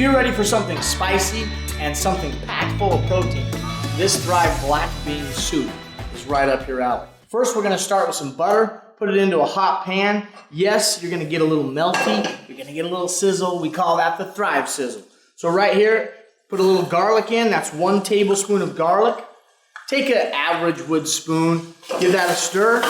you're ready for something spicy and something packed full of protein, this Thrive Black Bean Soup is right up your alley. First, we're gonna start with some butter, put it into a hot pan. Yes, you're gonna get a little melty, you're gonna get a little sizzle. We call that the Thrive Sizzle. So right here, put a little garlic in. That's 1 tablespoon of garlic. Take an average wood spoon, give that a stir.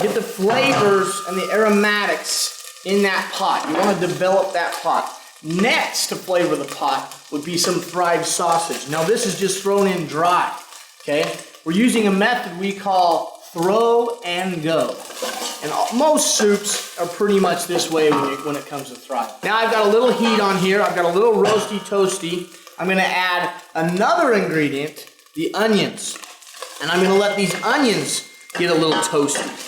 Get the flavors and the aromatics in that pot. You want to develop that pot. Next to flavor the pot would be some Thrive sausage. Now this is just thrown in dry, okay? We're using a method we call throw and go. And most soups are pretty much this way when it comes to Thrive. Now I've got a little heat on here. I've got a little roasty toasty. I'm gonna add another ingredient, the onions. And I'm gonna let these onions get a little toasty.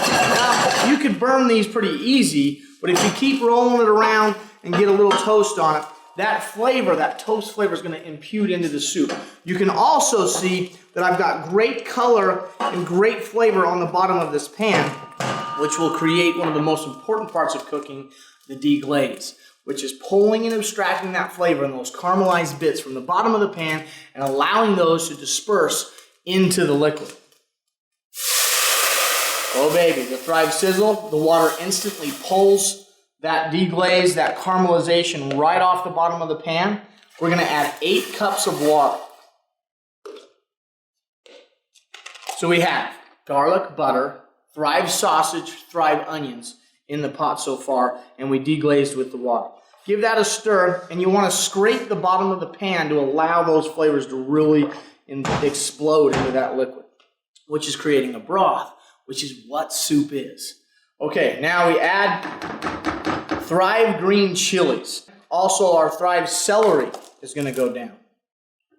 Now, you could burn these pretty easy, but if you keep rolling it around and get a little toast on it, that flavor, that toast flavor is going to impute into the soup. You can also see that I've got great color and great flavor on the bottom of this pan, which will create one of the most important parts of cooking, the deglaze, which is pulling and abstracting that flavor and those caramelized bits from the bottom of the pan and allowing those to disperse into the liquid. Oh baby, the Thrive Sizzle, the water instantly pulls that deglaze, that caramelization right off the bottom of the pan. We're gonna add 8 cups of water. So we have garlic, butter, Thrive sausage, Thrive onions in the pot so far, and we deglazed with the water. Give that a stir, and you wanna scrape the bottom of the pan to allow those flavors to really explode into that liquid, which is creating a broth, which is what soup is. Okay, now we add Thrive green chilies. Also, our Thrive celery is gonna go down.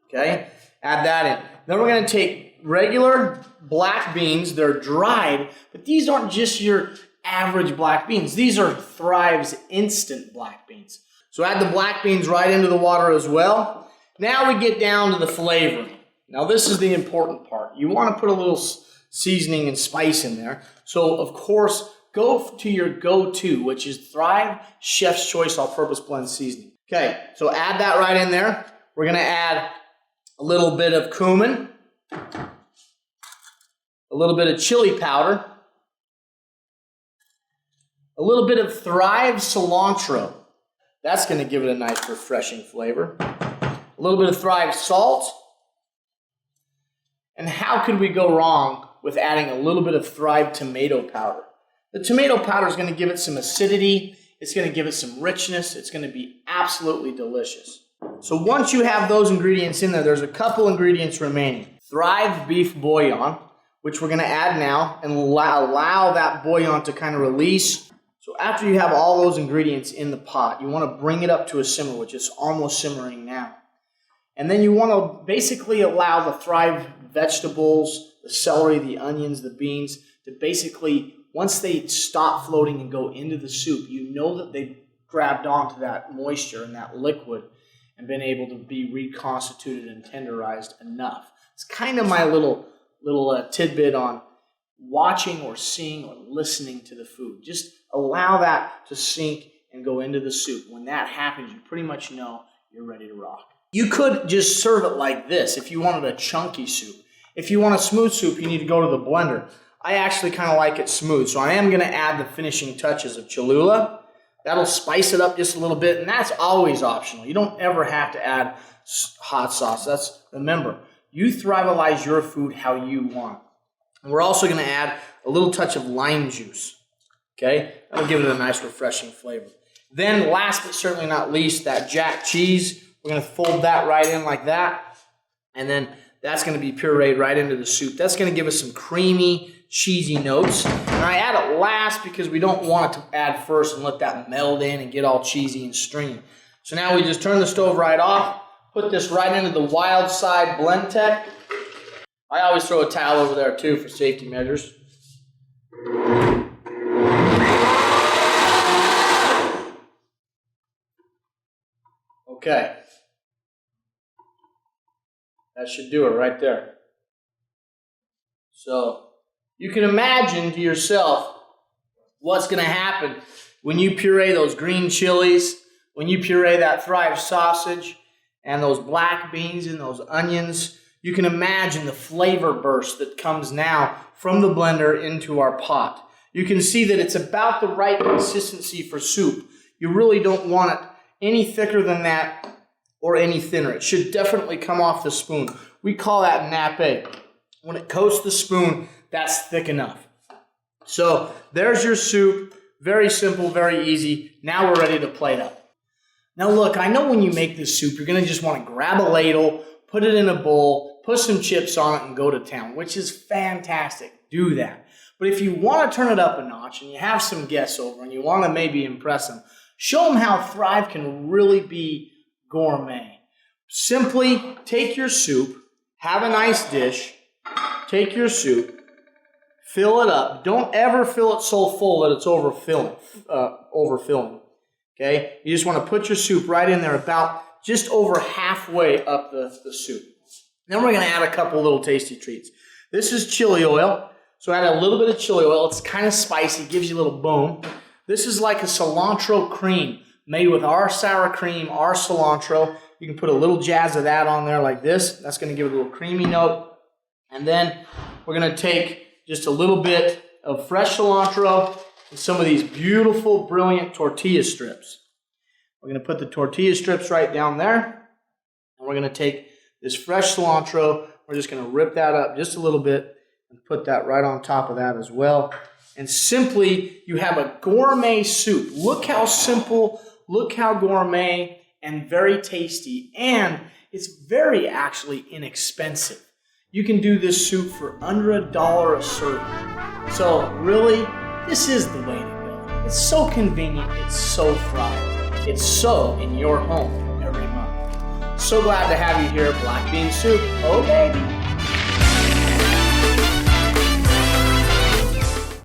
Okay, add that in. Then we're gonna take regular black beans. They're dried, but these aren't just your average black beans. These are Thrive's instant black beans. So add the black beans right into the water as well. Now we get down to the flavoring. Now this is the important part. You wanna put a little seasoning and spice in there. So of course, go to your go-to, which is Thrive Chef's Choice All-Purpose Blend Seasoning. Okay, so add that right in there. We're gonna add a little bit of cumin, a little bit of chili powder, a little bit of Thrive cilantro. That's gonna give it a nice refreshing flavor. A little bit of Thrive salt. And how could we go wrong with adding a little bit of Thrive tomato powder? The tomato powder is going to give it some acidity, it's going to give it some richness, it's going to be absolutely delicious. So once you have those ingredients in there, there's a couple ingredients remaining. Thrive beef bouillon, which we're going to add now and allow that bouillon to kind of release. So after you have all those ingredients in the pot, you want to bring it up to a simmer, which is almost simmering now. And then you want to basically allow the Thrive vegetables, the celery, the onions, the beans, to basically, once they stop floating and go into the soup, you know that they've grabbed onto that moisture and that liquid and been able to be reconstituted and tenderized enough. It's kind of my little tidbit on watching or seeing or listening to the food. Just allow that to sink and go into the soup. When that happens, you pretty much know you're ready to rock. You could just serve it like this if you wanted a chunky soup. If you want a smooth soup, you need to go to the blender. I actually kind of like it smooth, so I am going to add the finishing touches of Cholula. That'll spice it up just a little bit, and that's always optional. You don't ever have to add hot sauce. Remember, you Thrivealize your food how you want. And we're also going to add a little touch of lime juice. Okay? That'll give it a nice, refreshing flavor. Then, last but certainly not least, that jack cheese. We're going to fold that right in like that, and then that's going to be pureed right into the soup. That's going to give us some creamy, cheesy notes. And I add it last because we don't want it to add first and let that meld in and get all cheesy and stringy. So now we just turn the stove right off, put this right into the Wild Side Blendtec. I always throw a towel over there too for safety measures. Okay. That should do it right there. So you can imagine to yourself what's going to happen when you puree those green chilies, when you puree that Thrive sausage and those black beans and those onions. You can imagine the flavor burst that comes now from the blender into our pot. You can see that it's about the right consistency for soup. You really don't want it any thicker than that or any thinner. It should definitely come off the spoon. We call that nappe. When it coats the spoon, that's thick enough. So there's your soup. Very simple, very easy. Now we're ready to plate up. Now look, I know when you make this soup, you're going to just want to grab a ladle, put it in a bowl, put some chips on it, and go to town, which is fantastic. Do that. But if you want to turn it up a notch and you have some guests over and you want to maybe impress them, show them how Thrive can really be gourmet. Simply take your soup, have a nice dish, take your soup, fill it up. Don't ever fill it so full that it's overfilling. Okay? You just want to put your soup right in there about just over halfway up the soup. Then we're going to add a couple little tasty treats. This is chili oil. So add a little bit of chili oil. It's kind of spicy, gives you a little boom. This is like a cilantro cream made with our sour cream, our cilantro. You can put a little jazz of that on there like this. That's going to give it a little creamy note. And then we're going to take just a little bit of fresh cilantro and some of these beautiful, brilliant tortilla strips. We're going to put the tortilla strips right down there. And we're going to take this fresh cilantro. We're just going to rip that up just a little bit and put that right on top of that as well. And simply, you have a gourmet soup. Look how simple, look how gourmet, and very tasty. And it's very actually inexpensive. You can do this soup for under $1 a serving. So really, this is the way to go. It's so convenient, it's so Thrive. It's so in your home every month. So glad to have you here at Black Bean Soup. Oh baby.